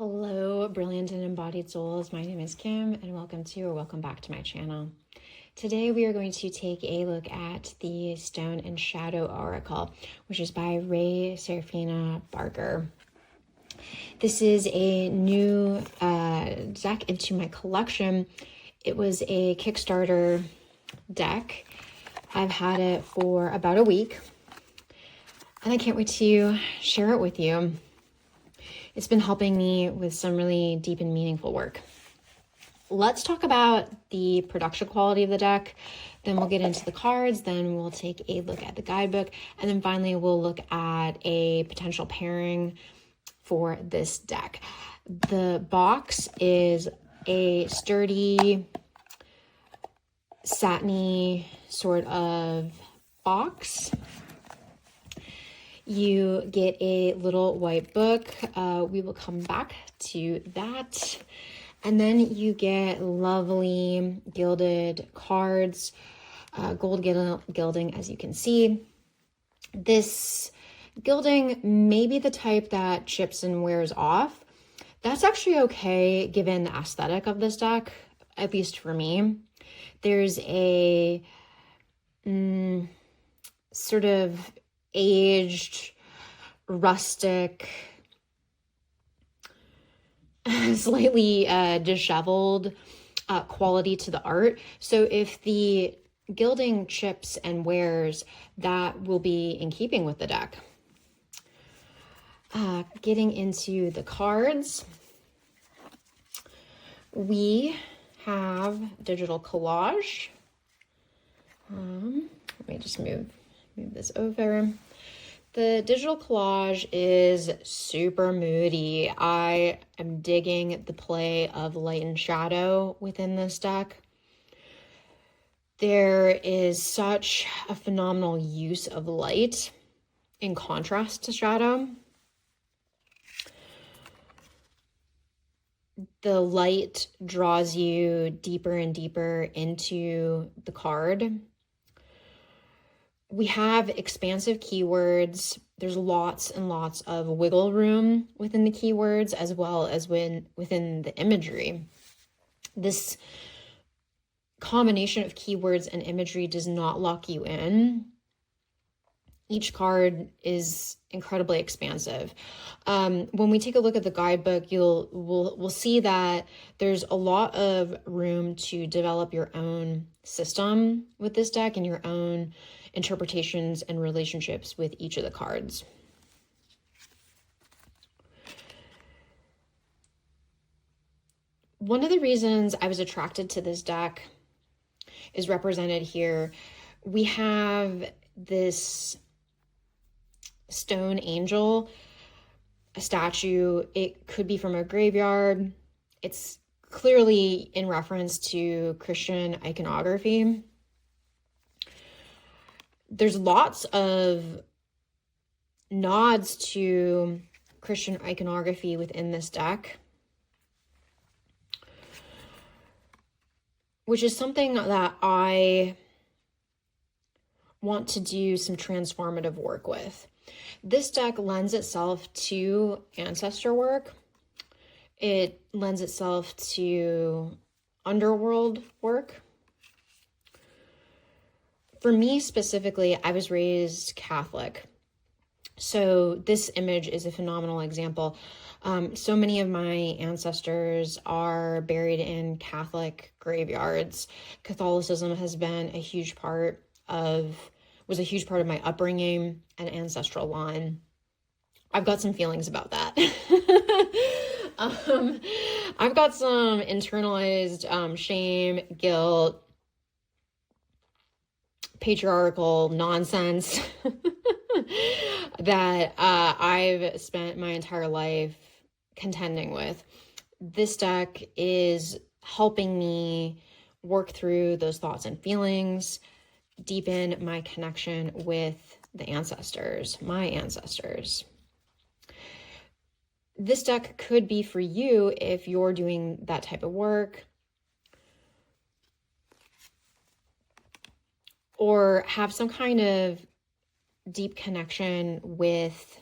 Hello, brilliant and embodied souls. My name is Kim, and welcome back to my channel. Today we are going to take a look at the Stone and Shadow Oracle, which is by Rae Serafina Barker. This is a new deck into my collection. It was a Kickstarter deck. I've had it for about a week, and I can't wait to share it with you. It's been helping me with some really deep and meaningful work. Let's talk about the production quality of the deck. Then we'll get into the cards. Then we'll take a look at the guidebook. And then finally, we'll look at a potential pairing for this deck. The box is a sturdy, satiny sort of box. You get a little white book. We will come back to that. And then you get lovely gilded cards, gold gilding, as you can see. This gilding may be the type that chips and wears off. That's actually okay given the aesthetic of this deck, at least for me. There's a sort of aged, rustic, slightly disheveled quality to the art. So if the gilding chips and wears, that will be in keeping with the deck. Getting into the cards, we have digital collage. Let me just move this over. The digital collage is super moody. I am digging the play of light and shadow within this deck. There is such a phenomenal use of light in contrast to shadow. The light draws you deeper and deeper into the card. We have expansive keywords. There's lots and lots of wiggle room within the keywords as well as within the imagery. This combination of keywords and imagery does not lock you in. Each card is incredibly expansive. When we take a look at the guidebook, we'll see that there's a lot of room to develop your own system with this deck and your own interpretations and relationships with each of the cards. One of the reasons I was attracted to this deck is represented here. We have this stone angel, a statue. It could be from a graveyard. It's clearly in reference to Christian iconography. There's lots of nods to Christian iconography within this deck, which is something that I want to do some transformative work with. This deck lends itself to ancestor work. It lends itself to underworld work. For me specifically, I was raised Catholic. So this image is a phenomenal example. So many of my ancestors are buried in Catholic graveyards. Catholicism has been a huge part of my upbringing and ancestral line. I've got some feelings about that. I've got some internalized shame, guilt, patriarchal nonsense that I've spent my entire life contending with. This deck is helping me work through those thoughts and feelings, deepen my connection with the ancestors, my ancestors. This deck could be for you if you're doing that type of work, or have some kind of deep connection with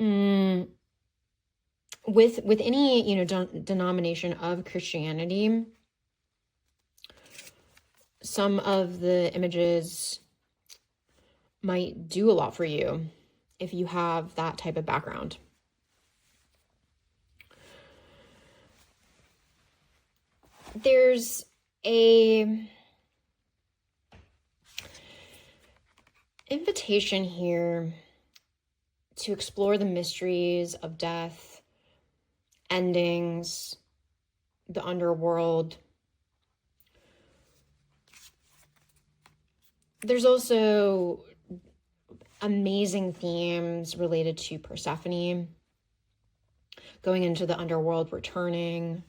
with any, you know, denomination of Christianity, some of the images might do a lot for you if you have that type of background. There's a invitation here to explore the mysteries of death, endings, the underworld. There's also amazing themes related to Persephone, going into the underworld, returning,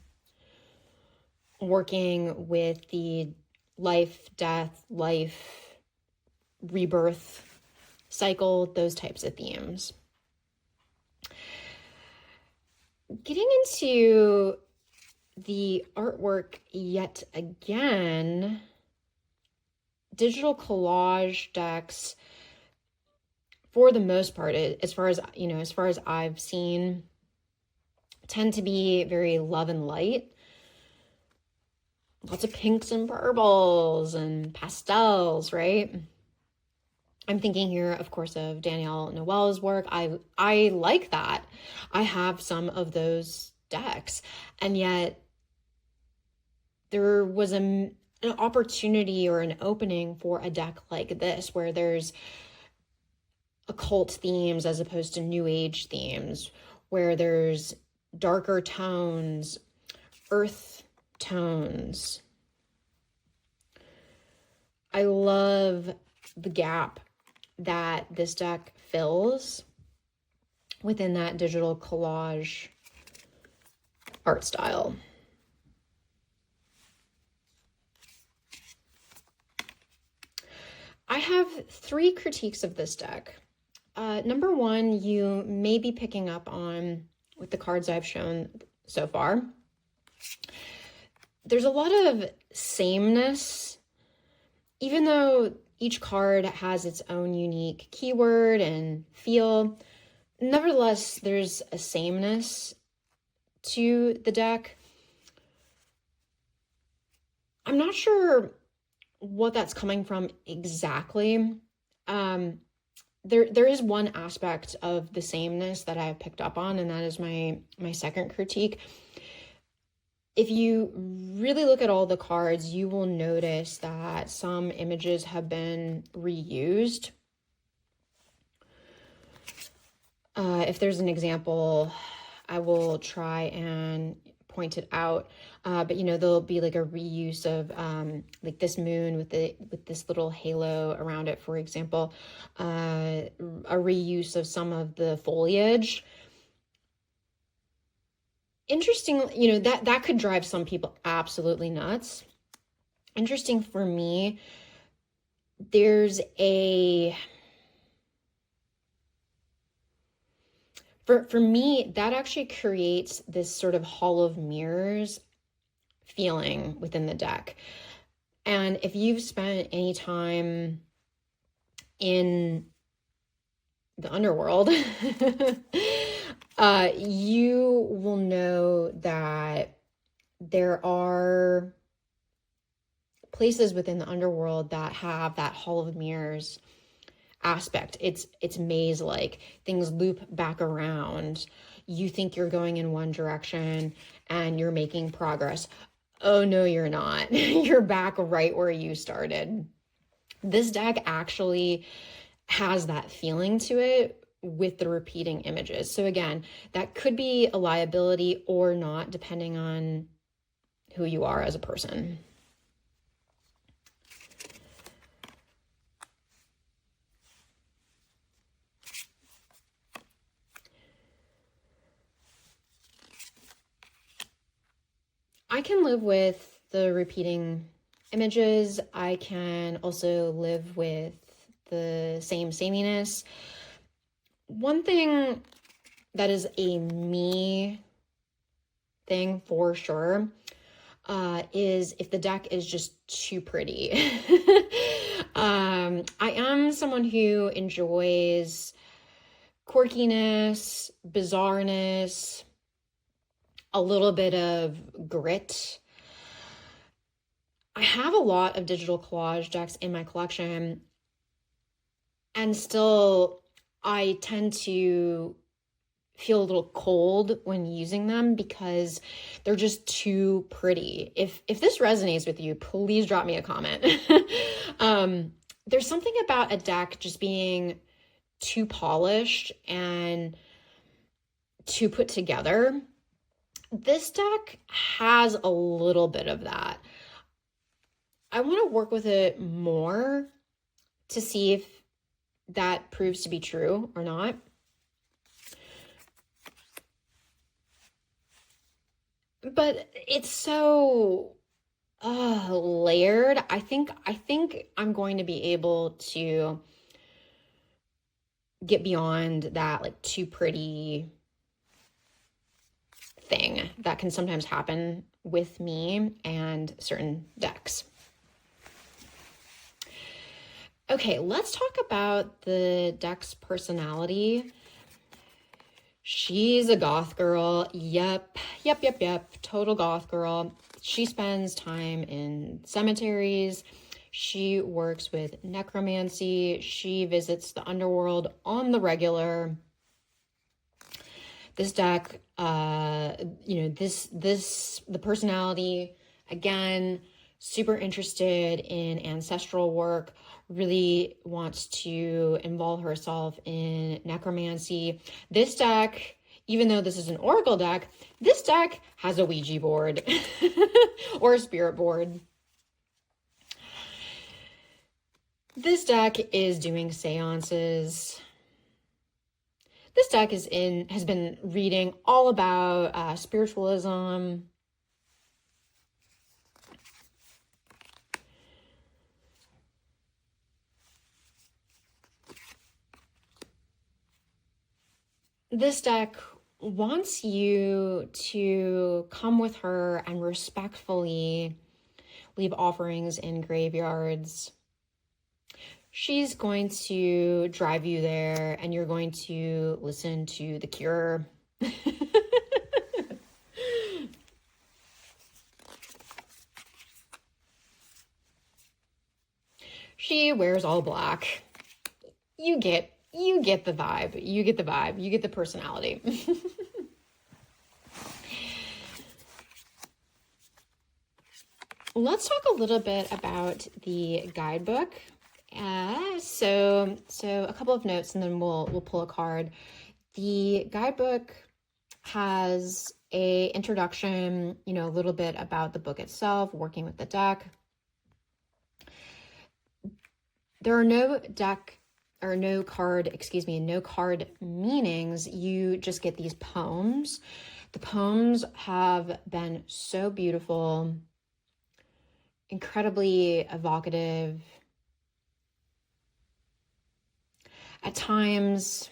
working with the life, death, life, rebirth cycle, those types of themes. Getting into the artwork yet again, digital collage decks, for the most part, as far as I've seen, tend to be very love and light. Lots of pinks and purples and pastels, right? I'm thinking here, of course, of Danielle Noel's work. I like that. I have some of those decks, and yet there was an opportunity or an opening for a deck like this, where there's occult themes as opposed to new age themes, where there's darker tones, earth tones. I love the gap that this deck fills within that digital collage art style. I have 3 critiques of this deck. Number 1, you may be picking up on with the cards I've shown so far. There's a lot of sameness, even though each card has its own unique keyword and feel. Nevertheless, there's a sameness to the deck. I'm not sure what that's coming from exactly. There is one aspect of the sameness that I've picked up on, and that is my second critique. If you really look at all the cards, you will notice that some images have been reused. If there's an example, I will try and point it out. But you know, there'll be like a reuse of like this moon with this little halo around it, for example. A reuse of some of the foliage. Interesting, you know, that could drive some people absolutely nuts. Interesting for me, there's a... For me, that actually creates this sort of hall of mirrors feeling within the deck. And if you've spent any time in the underworld, you will know that there are places within the underworld that have that hall of mirrors aspect. It's maze-like. Things loop back around. You think you're going in one direction and you're making progress. Oh no, you're not. You're back right where you started. This deck actually has that feeling to it with the repeating images. So again, that could be a liability or not, depending on who you are as a person. I can live with the repeating images. I can also live with the same sameness. One thing that is a me thing for sure is if the deck is just too pretty. I am someone who enjoys quirkiness, bizarreness, a little bit of grit. I have a lot of digital collage decks in my collection, and still I tend to feel a little cold when using them because they're just too pretty. If this resonates with you, please drop me a comment. There's something about a deck just being too polished and too put together. This deck has a little bit of that. I want to work with it more to see if that proves to be true or not. But it's so layered. I think I'm going to be able to get beyond that like too pretty thing that can sometimes happen with me and certain decks. Okay, let's talk about the deck's personality. She's a goth girl. Yep. Total goth girl. She spends time in cemeteries. She works with necromancy. She visits the underworld on the regular. This deck, the personality, again, super interested in ancestral work, really wants to involve herself in necromancy. This deck, even though this is an oracle deck, this deck has a Ouija board or a spirit board. This deck is doing seances. This deck has been reading all about spiritualism. This deck wants you to come with her and respectfully leave offerings in graveyards. She's going to drive you there, and you're going to listen to The Cure. She wears all black. You get the vibe. You get the vibe. You get the personality. Let's talk a little bit about the guidebook. So a couple of notes, and then we'll pull a card. The guidebook has a introduction, a little bit about the book itself, working with the deck. There are no card meanings. You just get these poems. The poems have been so beautiful, incredibly evocative. At times,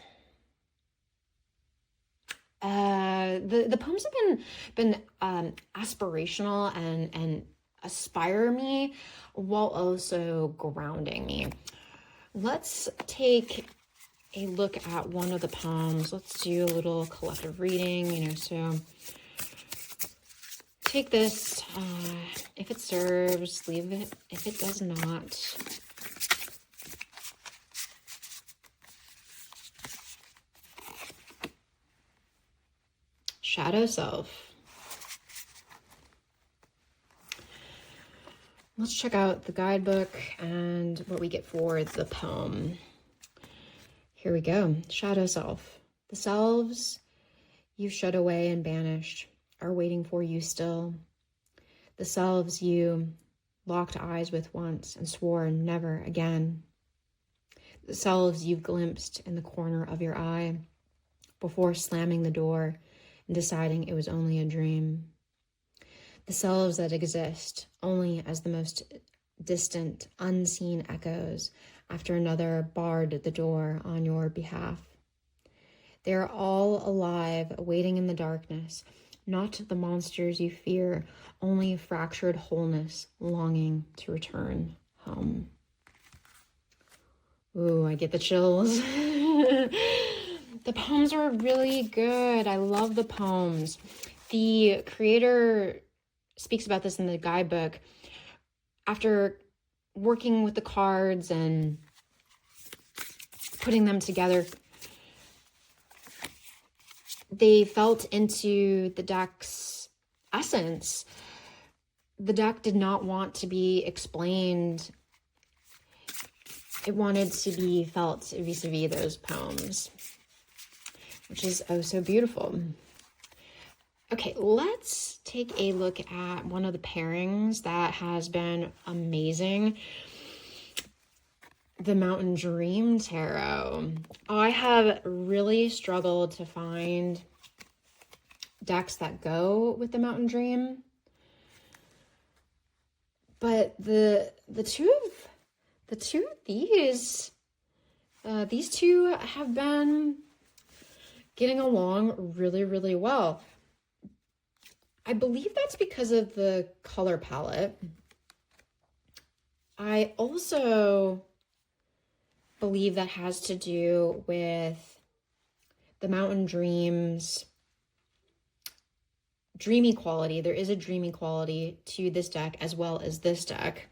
the poems have been aspirational and aspire me while also grounding me. Let's take a look at one of the poems. Let's do a little collective reading, so take this. If it serves, leave it. If it does not, Shadow Self. Let's check out the guidebook and what we get for the poem. Here we go. Shadow Self. The selves you shut away and banished are waiting for you still. The selves you locked eyes with once and swore never again. The selves you've glimpsed in the corner of your eye before slamming the door and deciding it was only a dream. The selves that exist only as the most distant, unseen echoes after another barred the door on your behalf. They are all alive, waiting in the darkness, not the monsters you fear, only fractured wholeness, longing to return home. Ooh, I get the chills. The poems were really good. I love the poems. The creator speaks about this in the guidebook. After working with the cards and putting them together, they felt into the deck's essence. The deck did not want to be explained. It wanted to be felt vis-a-vis those poems, which is oh so beautiful. Okay, let's take a look at one of the pairings that has been amazing. The Mountain Dream Tarot. I have really struggled to find decks that go with the Mountain Dream. But the two of these two have been getting along really, really well. I believe that's because of the color palette. I also believe that has to do with the Mountain Dream's dreamy quality. There is a dreamy quality to this deck as well as this deck.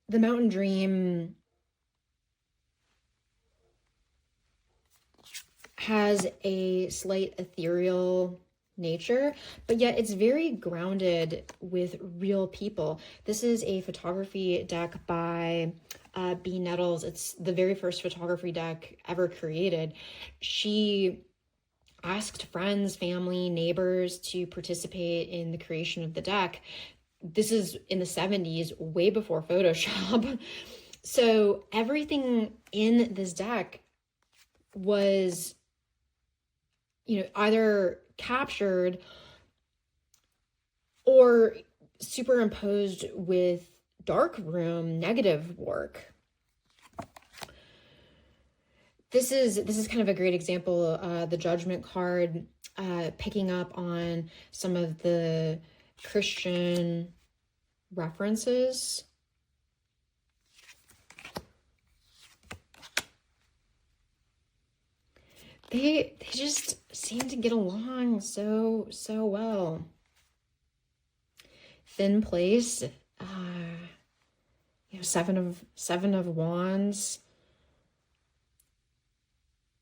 The Mountain Dream has a slight ethereal nature, but yet it's very grounded with real people. This is a photography deck by B. Nettles. It's the very first photography deck ever created. She asked friends, family, neighbors to participate in the creation of the deck. This is in the 70s, way before Photoshop. So everything in this deck was, either captured or superimposed with darkroom negative work. This is kind of a great example. The Judgment card, picking up on some of the Christian references. They just seem to get along so well. Thin place, seven of wands,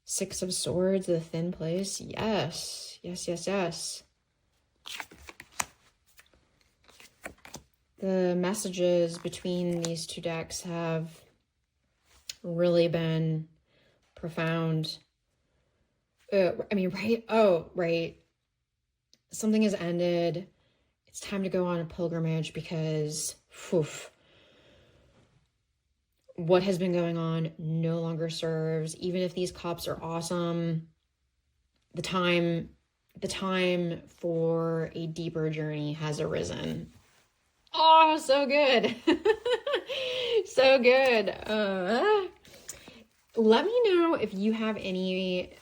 6 of swords, the thin place. Yes. The messages between these two decks have really been profound. Right? Oh, right. Something has ended. It's time to go on a pilgrimage because what has been going on no longer serves. Even if these cups are awesome, the time for a deeper journey has arisen. Oh, so good. So good. Let me know if you have any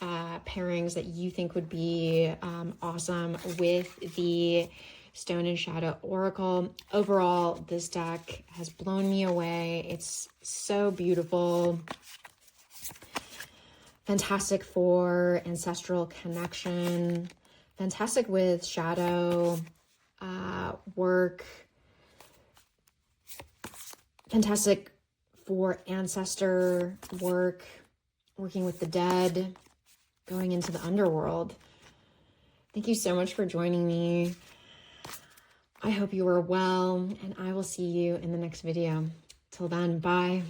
pairings that you think would be awesome with the Stone and Shadow Oracle. Overall, this deck has blown me away. It's so beautiful. Fantastic for ancestral connection. Fantastic with shadow work. Fantastic for ancestor work, working with the dead, going into the underworld. Thank you so much for joining me. I hope you are well, and I will see you in the next video. Till then, bye.